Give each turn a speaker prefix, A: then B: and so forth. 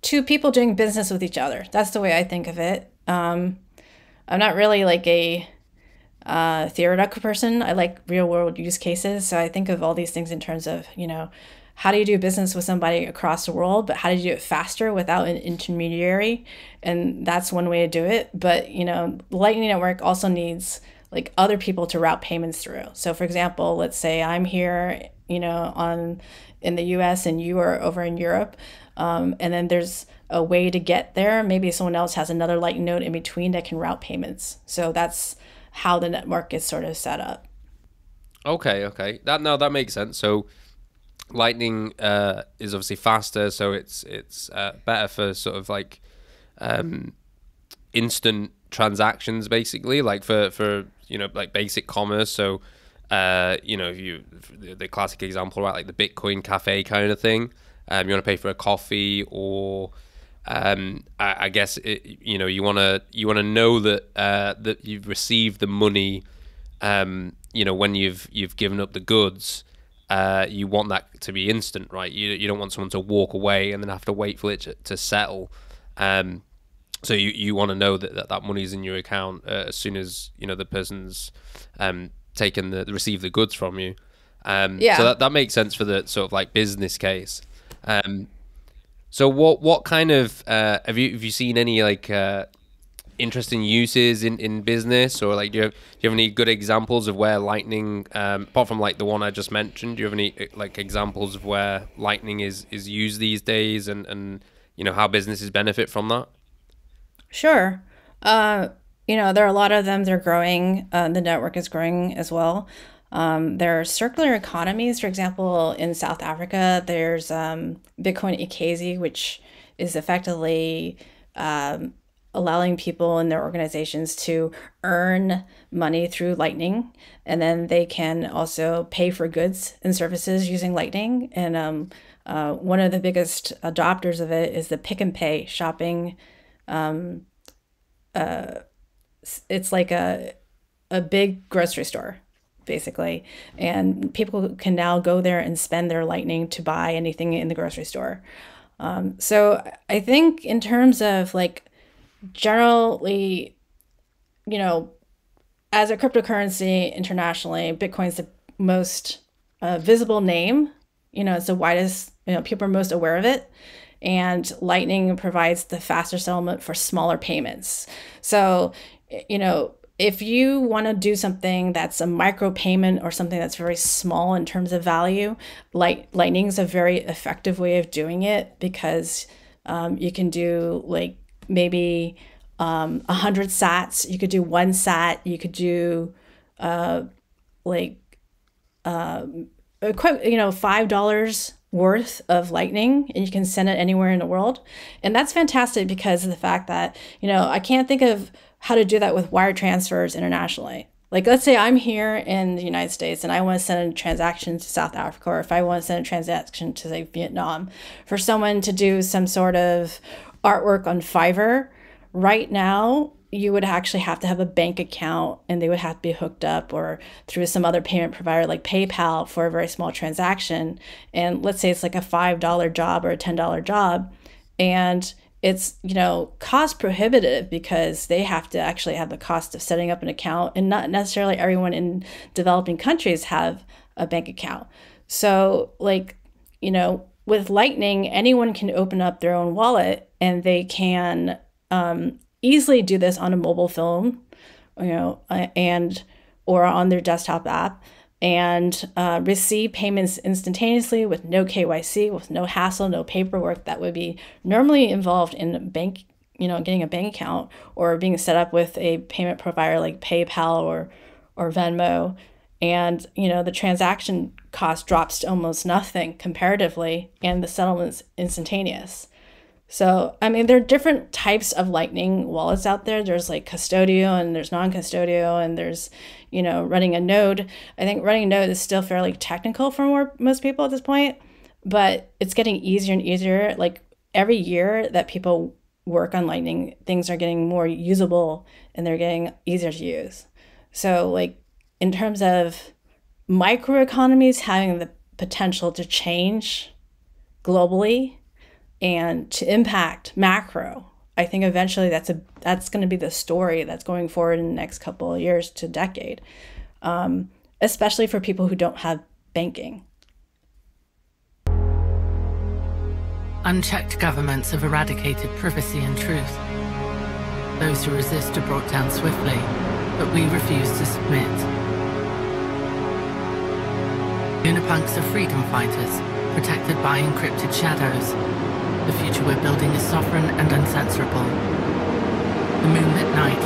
A: two people doing business with each other. That's the way I think of it. I'm not really like a theoretical person. I like real world use cases. So I think of all these things in terms of, how do you do business with somebody across the world, but how do you do it faster without an intermediary? And that's one way to do it. But, the Lightning Network also needs like other people to route payments through. So for example, let's say I'm here, in the US and you are over in Europe. And then there's a way to get there. Maybe someone else has another Lightning node in between that can route payments. So that's how the network is sort of set up.
B: Okay. That makes sense. So Lightning is obviously faster, so it's better for sort of like um, instant transactions, basically, like for like basic commerce. So if you the classic example, right, like the Bitcoin cafe kind of thing. You want to pay for a coffee, or I guess you wanna know that that you've received the money. When you've given up the goods, you want that to be instant, right? You don't want someone to walk away and then have to wait for it to settle. Um, so you want to know that money's in your account as soon as the person's taken received the goods from you. So
A: Yeah.
B: that makes sense for the sort of like business case. Um, so what kind of have you seen any like interesting uses in business, or like do you have any good examples of where Lightning, apart from like the one I just mentioned, do you have any like examples of where Lightning is used these days, and how businesses benefit from that?
A: Sure. Uh, there are a lot of them. They're growing. The network is growing as well. There are circular economies. For example, in South Africa, there's Bitcoin Ikazi, which is effectively allowing people in their organizations to earn money through Lightning, and then they can also pay for goods and services using Lightning. And one of the biggest adopters of it is the Pick and Pay shopping. It's like a big grocery store, basically, and people can now go there and spend their Lightning to buy anything in the grocery store. So I think in terms of like generally, you know, as a cryptocurrency internationally, Bitcoin's the most visible name. It's the widest, people are most aware of it. And Lightning provides the faster settlement for smaller payments. So, if you want to do something that's a micro payment or something that's very small in terms of value, Lightning is a very effective way of doing it, because you can do like maybe 100 sats. You could do one sat. You could do like $5 worth of Lightning, and you can send it anywhere in the world. And that's fantastic because of the fact that, I can't think of how to do that with wire transfers internationally. Like, let's say I'm here in the United States and I want to send a transaction to South Africa, or if I want to send a transaction to, say, Vietnam, for someone to do some sort of artwork on Fiverr, right now, you would actually have to have a bank account, and they would have to be hooked up or through some other payment provider like PayPal for a very small transaction. And let's say it's like a $5 job or a $10 job. And it's, cost prohibitive because they have to actually have the cost of setting up an account, and not necessarily everyone in developing countries have a bank account. So like, with Lightning, anyone can open up their own wallet, and they can easily do this on a mobile phone, and or on their desktop app, and receive payments instantaneously with no KYC, with no hassle, no paperwork that would be normally involved in a bank, getting a bank account or being set up with a payment provider like PayPal or Venmo. And, the transaction cost drops to almost nothing comparatively, and the settlement's instantaneous. So, I mean, there are different types of Lightning wallets out there. There's like custodial, and there's non-custodial, and there's, running a node. I think running a node is still fairly technical for most people at this point, but it's getting easier and easier. Like every year that people work on Lightning, things are getting more usable and they're getting easier to use. So, like, in terms of microeconomies having the potential to change globally, and to impact macro. I think eventually that's going to be the story that's going forward in the next couple of years to decade, especially for people who don't have banking.
C: Unchecked governments have eradicated privacy and truth. Those who resist are brought down swiftly, but we refuse to submit. Unipunks are freedom fighters, protected by encrypted shadows. The future we're building is sovereign and uncensorable. The moonlit night